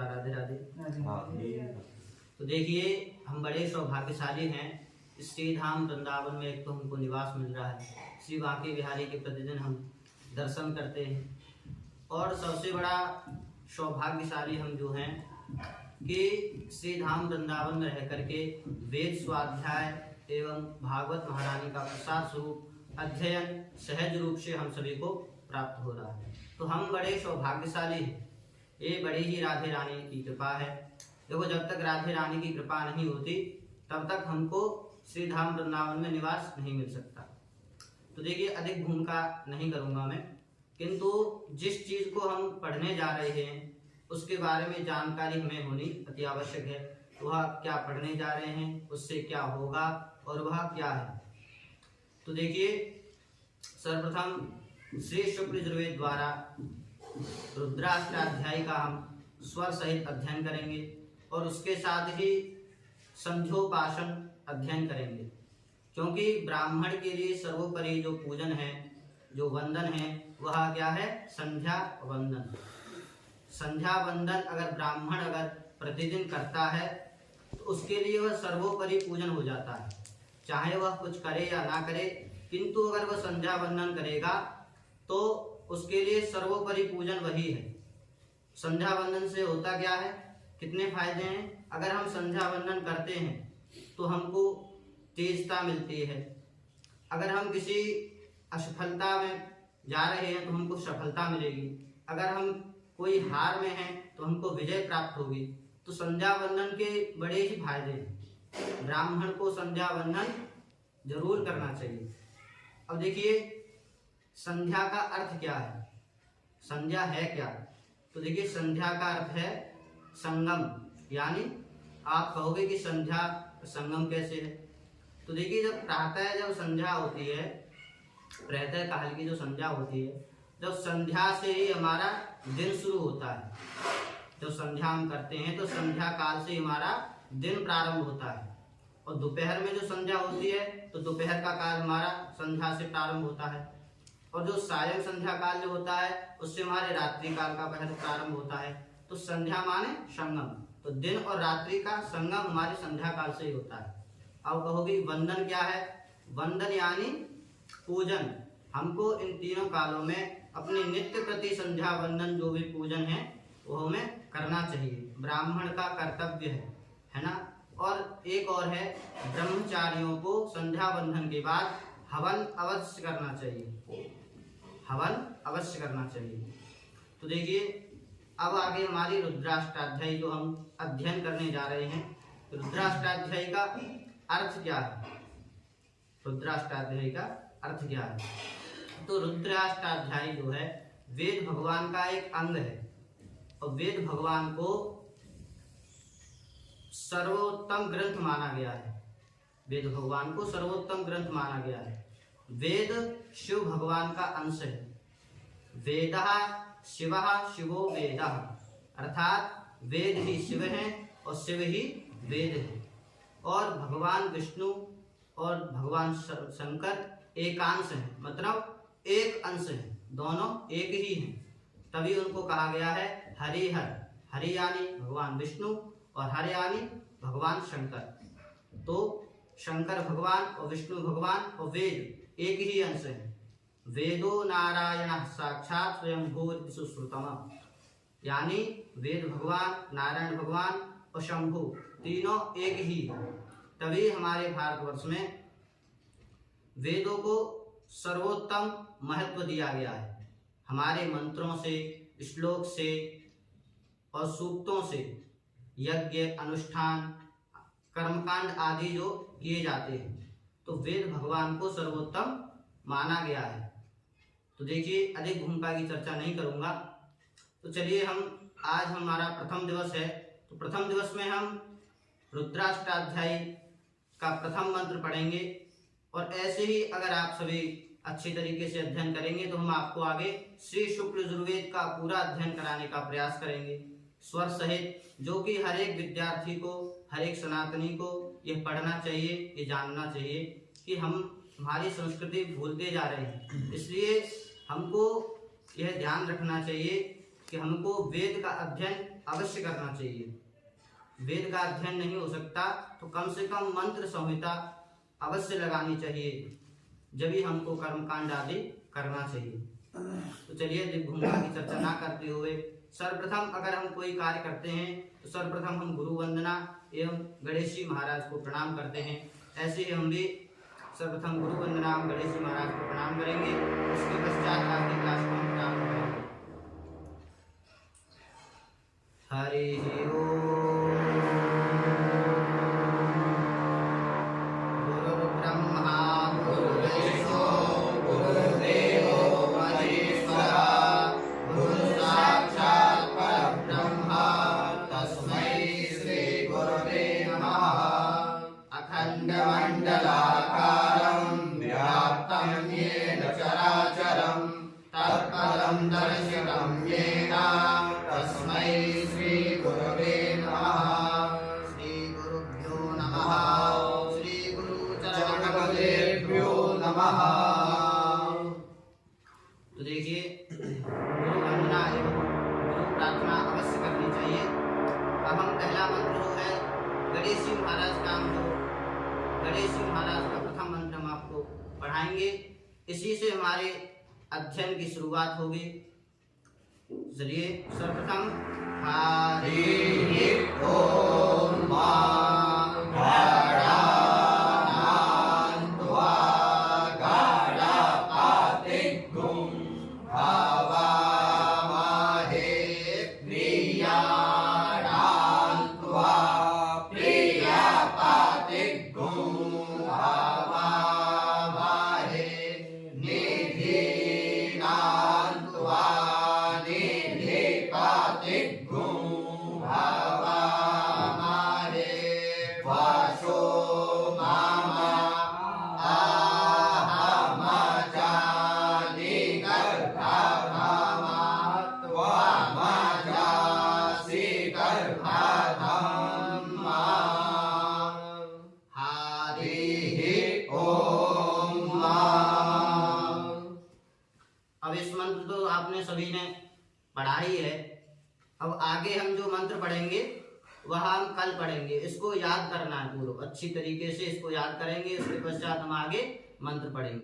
महाराज, राधे राधे। तो देखिए, हम बड़े सौभाग्यशाली हैं। श्री धाम वृंदावन में एक तो हमको निवास मिल रहा है, श्री बांके बिहारी के प्रतिदिन हम दर्शन करते हैं, और सबसे बड़ा सौभाग्यशाली हम जो हैं कि श्री धाम वृंदावन में रह करके वेद स्वाध्याय एवं भागवत महारानी का प्रसाद स्वरूप अध्ययन सहज रूप से हम सभी को प्राप्त हो रहा है। तो हम बड़े सौभाग्यशाली हैं, ये बड़ी ही राधे रानी की कृपा है। देखो, जब तक राधे रानी की कृपा नहीं होती तब तक हमको श्री धाम वृंदावन में निवास नहीं मिल सकता। तो देखिए, अधिक भूमिका नहीं करूंगा मैं, किंतु जिस चीज को हम पढ़ने जा रहे हैं उसके बारे में जानकारी हमें होनी अति आवश्यक है। वह क्या पढ़ने जा रहे हैं, उससे क्या होगा और वह क्या है। तो देखिए, सर्वप्रथम श्री शुक्ल यजुर्वेद द्वारा रुद्राष्टाध्यायी का हम स्वर सहित अध्ययन करेंगे और उसके साथ ही संध्योपासन अध्ययन करेंगे, क्योंकि ब्राह्मण के लिए सर्वोपरि जो पूजन है, जो वंदन है, वह क्या है? संध्या वंदन। संध्या वंदन अगर ब्राह्मण अगर प्रतिदिन करता है तो उसके लिए वह सर्वोपरि पूजन हो जाता है, चाहे वह कुछ करे या ना करे, किंतु अगर वह संध्या वंदन करेगा तो उसके लिए सर्वोपरि पूजन वही है। संध्या वंदन से होता क्या है, कितने फायदे हैं? अगर हम संध्या वंदन करते हैं तो हमको तेजता मिलती है। अगर हम किसी असफलता में जा रहे हैं तो हमको सफलता मिलेगी। अगर हम कोई हार में हैं तो हमको विजय प्राप्त होगी। तो संध्या वंदन के बड़े ही फायदे हैं। ब्राह्मण को संध्या वंदन जरूर करना चाहिए। अब देखिए, संध्या का अर्थ क्या है? संध्या है क्या? तो देखिए, संध्या का अर्थ है संगम। यानी आप कहोगे कि संध्या संगम कैसे है? तो देखिए, जब प्रातः जब संध्या होती है, प्रातः काल की जो संध्या होती है, जब संध्या से ही हमारा दिन शुरू होता है। जब संध्या हम करते हैं तो संध्या काल से हमारा दिन प्रारंभ होता है, और दोपहर में जो संध्या होती है तो दोपहर का काल हमारा संध्या से प्रारंभ होता है, और जो सायं संध्या काल जो होता है उससे हमारे रात्रि काल का पहले प्रारंभ होता है। तो संध्या माने संगम, तो दिन और रात्रि का संगम हमारे संध्या काल से ही होता है। अब कहोगे वंदन क्या है? वंदन यानी पूजन। हमको इन तीनों कालों में अपने नित्य प्रति संध्या वंदन जो भी पूजन है वो हमें करना चाहिए, ब्राह्मण का कर्तव्य है ना। और एक और है, ब्रह्मचारियों को संध्या वंदन के बाद हवन अवश्य करना चाहिए, हवन अवश्य करना चाहिए। तो देखिए, अब आगे हमारी रुद्राष्टाध्यायी जो हम अध्ययन करने जा रहे हैं, रुद्राष्टाध्यायी का अर्थ क्या है? रुद्राष्टाध्यायी का अर्थ क्या है? तो रुद्राष्टाध्यायी जो है वेद भगवान का एक अंग है, और वेद भगवान को सर्वोत्तम ग्रंथ माना गया है। वेद भगवान को सर्वोत्तम ग्रंथ माना गया है। वेद शिव भगवान का अंश है। वेदः शिवः शिवो वेदः, अर्थात वेद ही शिव है और शिव ही वेद है। और भगवान विष्णु और भगवान शंकर एकांश है, मतलब एक अंश है, दोनों एक ही हैं। तभी उनको कहा गया है हरिहर। हरि यानी भगवान विष्णु और हर यानी भगवान शंकर। तो शंकर भगवान और विष्णु भगवान और वेद एक ही अंश है। वेदो नारायण साक्षात स्वयंभू सुश्रुतम, यानी वेद भगवान, नारायण भगवान और शंभु तीनों एक ही है। तभी हमारे भारतवर्ष में वेदों को सर्वोत्तम महत्व दिया गया है। हमारे मंत्रों से, श्लोक से और सूक्तों से यज्ञ, अनुष्ठान, कर्मकांड आदि जो किए जाते हैं, तो वेद भगवान को सर्वोत्तम माना गया है। तो देखिए, अधिक भूमिका की चर्चा नहीं करूंगा। तो चलिए, हम आज हमारा प्रथम दिवस है, तो प्रथम दिवस में हम रुद्राष्टाध्यायी का प्रथम मंत्र पढ़ेंगे, और ऐसे ही अगर आप सभी अच्छी तरीके से अध्ययन करेंगे तो हम आपको आगे श्री शुक्ल यजुर्वेद का पूरा अध्ययन कराने का प्रयास करेंगे, स्वर सहित, जो कि हर एक विद्यार्थी को, हर एक सनातनी को यह पढ़ना चाहिए, ये जानना चाहिए कि हम हमारी संस्कृति भूलते जा रहे हैं। इसलिए हमको यह ध्यान रखना चाहिए कि हमको वेद का अध्ययन अवश्य करना चाहिए। वेद का अध्ययन नहीं हो सकता तो कम से कम मंत्र संहिता अवश्य लगानी चाहिए, जब ही हमको कर्मकांड आदि करना चाहिए। तो चलिए दिग्भूमिका की चर्चा ना करते हुए सर्वप्रथम अगर हम कोई कार्य करते हैं तो सर्वप्रथम हम गुरु वंदना एवं गणेश जी महाराज को प्रणाम करते हैं। ऐसे ही हम भी सर्वप्रथम गुरु वंदना गणेश जी महाराज को प्रणाम करेंगे। उसके पश्चात आगे क्लास को हम प्रारंभ करेंगे। हरि ओम। दर्शितं येन तस्मै श्री गुरवे नमः। श्री गुरुभ्यो नमः। श्री गुरु चरणकमलेभ्यो नमः। तो देखिए गुरु वंदना एवं गुरु प्रार्थना अवश्य करनी चाहिए। अब हम पहला मंत्र जो है गणेश जी महाराज का गणेश जी महाराज का प्रथम मंत्र हम आपको पढ़ाएंगे। इसी से हमारे अध्ययन की शुरुआत होगी। चलिए सर्वप्रथम हरि ओम सभी ने पढ़ा ही है। अब आगे हम जो मंत्र पढ़ेंगे वह हम कल पढ़ेंगे। इसको याद करना है पूरा अच्छी तरीके से, इसको याद करेंगे। इसके पश्चात हम आगे मंत्र पढ़ेंगे।